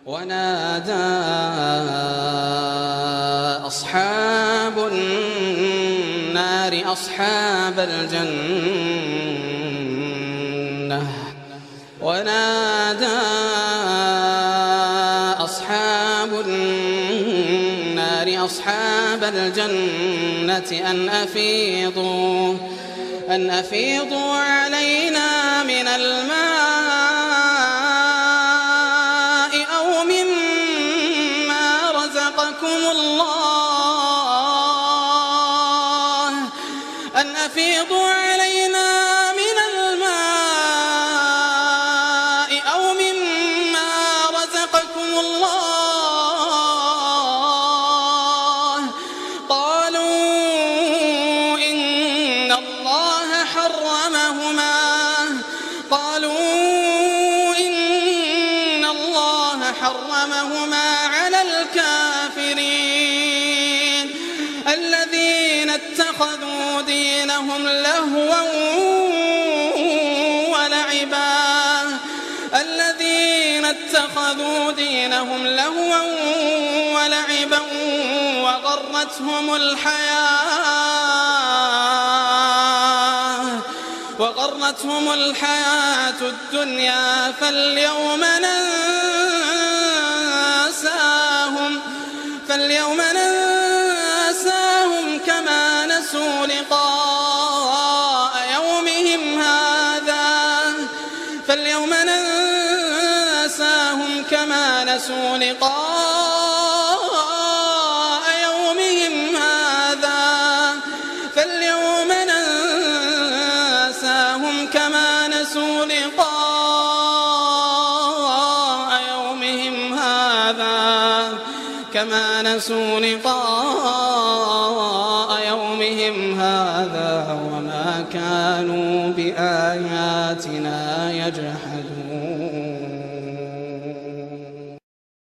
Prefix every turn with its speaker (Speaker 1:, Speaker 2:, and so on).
Speaker 1: ونادى أصحاب النار أصحاب الجنة أن أفيضوا علينا من الماء أو مما رزقكم الله أن أفيضوا علينا من الماء أو مما رزقكم الله. حرمهما على الكافرين الذين اتخذوا دينهم لهوا ولعبا وغرتهم الحياة الدنيا فاليوم ننساهم كما نسوا لقاء يومهم هذا وما كانوا بآياتنا يجحدون.